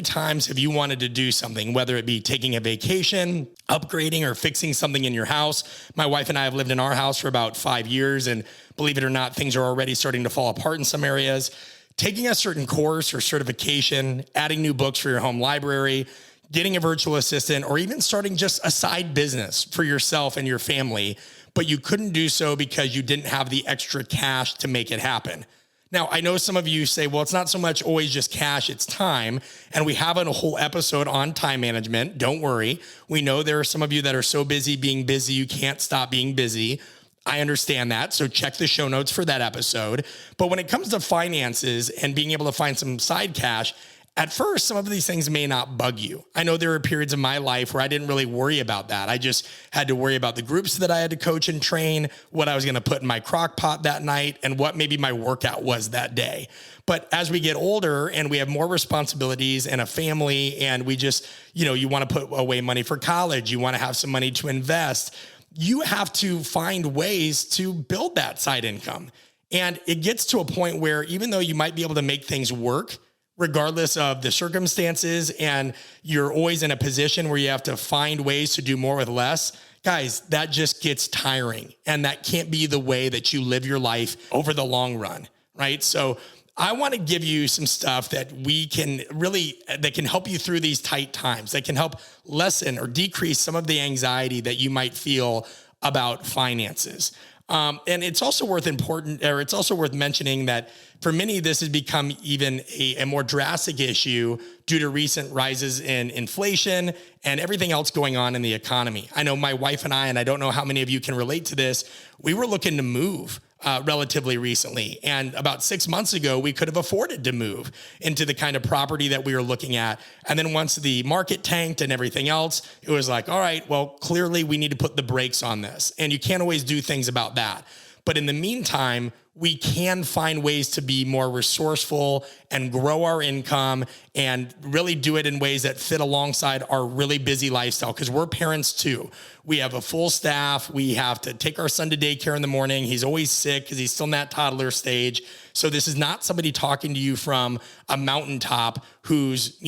many times have you wanted to do something, whether it be taking a vacation, upgrading, or fixing something in your house? My wife and I have lived in our house for about 5 years, and believe it or not, things are already starting to fall apart in some areas. Taking a certain course or certification, adding new books for your home library, getting a virtual assistant, or even starting just a side business for yourself and your family, but you couldn't do so because you didn't have the extra cash to make it happen. Now, I know some of you say, well, it's not so much always just cash, it's time. And we have a whole episode on time management. Don't worry. We know there are some of you that are so busy being busy, you can't stop being busy. I understand that. So check the show notes for that episode. But when it comes to finances and being able to find some side cash, at first, some of these things may not bug you. I know there are periods in my life where I didn't really worry about that. I just had to worry about the groups that I had to coach and train, what I was going to put in my crock pot that night, and what maybe my workout was that day. But as we get older and we have more responsibilities and a family, and we just, you want to put away money for college, you want to have some money to invest, you have to find ways to build that side income. And it gets to a point where even though you might be able to make things work, regardless of the circumstances, and you're always in a position where you have to find ways to do more with less, guys, that just gets tiring. And that can't be the way that you live your life over the long run, right? So I want to give you some stuff that that can help you through these tight times, that can help lessen or decrease some of the anxiety that you might feel about finances. And it's also worth mentioning that for many, this has become even a more drastic issue due to recent rises in inflation and everything else going on in the economy. I know my wife and I don't know how many of you can relate to this, we were looking to move relatively recently. And about 6 months ago, we could have afforded to move into the kind of property that we were looking at. And then once the market tanked and everything else, it was like, all right, well, clearly we need to put the brakes on this. And you can't always do things about that. But in the meantime, we can find ways to be more resourceful and grow our income and really do it in ways that fit alongside our really busy lifestyle, because we're parents too. We have a full staff. We have to take our son to daycare in the morning. He's always sick because he's still in that toddler stage. So this is not somebody talking to you from a mountaintop who's,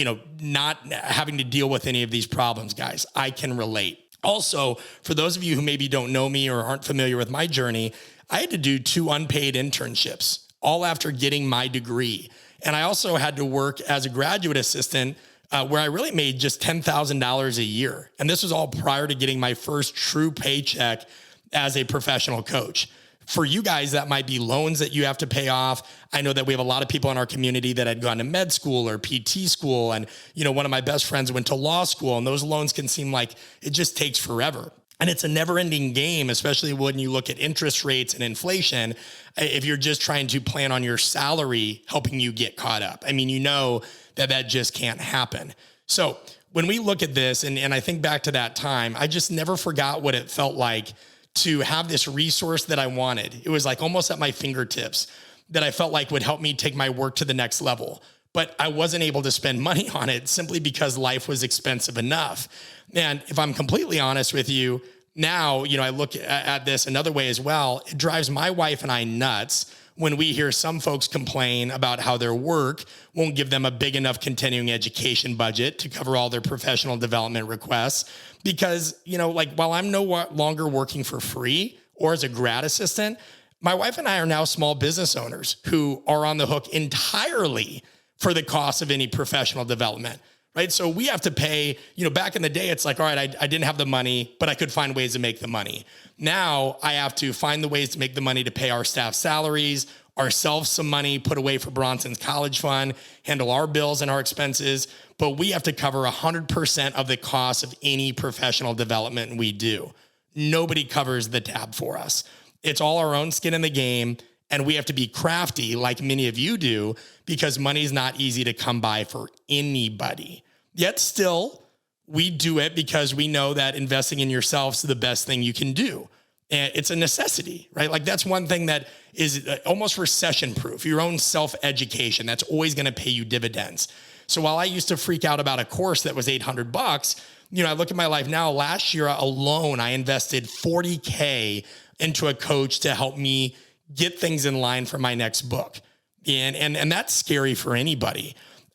not having to deal with any of these problems, guys. I can relate. Also, for those of you who maybe don't know me or aren't familiar with my journey, I had to do 2 unpaid internships, all after getting my degree. And I also had to work as a graduate assistant where I really made just $10,000 a year. And this was all prior to getting my first true paycheck as a professional coach. For you guys, that might be loans that you have to pay off. I know that we have a lot of people in our community that had gone to med school or PT school. And, one of my best friends went to law school, and those loans can seem like it just takes forever. And it's a never-ending game, especially when you look at interest rates and inflation, if you're just trying to plan on your salary helping you get caught up. I mean, that just can't happen. So when we look at this, and I think back to that time, I just never forgot what it felt like to have this resource that I wanted. It was like almost at my fingertips that I felt like would help me take my work to the next level. But I wasn't able to spend money on it simply because life was expensive enough. And if I'm completely honest with you, now, I look at this another way as well. It drives my wife and I nuts when we hear some folks complain about how their work won't give them a big enough continuing education budget to cover all their professional development requests. Because, while I'm no longer working for free or as a grad assistant, my wife and I are now small business owners who are on the hook entirely for the cost of any professional development, right? So we have to pay, back in the day, it's like, all right, I didn't have the money, but I could find ways to make the money. Now I have to find the ways to make the money to pay our staff salaries, ourselves some money, put away for Bronson's college fund, handle our bills and our expenses, but we have to cover 100% of the cost of any professional development we do. Nobody covers the tab for us. It's all our own skin in the game. And we have to be crafty like many of you do, because money is not easy to come by for anybody. Yet still, we do it because we know that investing in yourself is the best thing you can do. And it's a necessity, right? Like that's one thing that is almost recession proof, your own self-education. That's always going to pay you dividends. So while I used to freak out about a course that was $800, I look at my life now. Last year alone, I invested $40K into a coach to help me get things in line for my next book. And that's scary for anybody.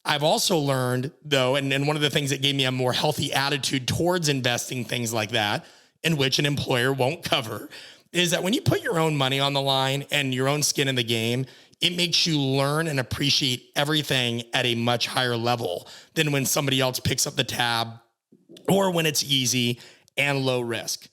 I've also learned, though, and one of the things that gave me a more healthy attitude towards investing, things like that, in which an employer won't cover, is that when you put your own money on the line and your own skin in the game, it makes you learn and appreciate everything at a much higher level than when somebody else picks up the tab or when it's easy and low risk.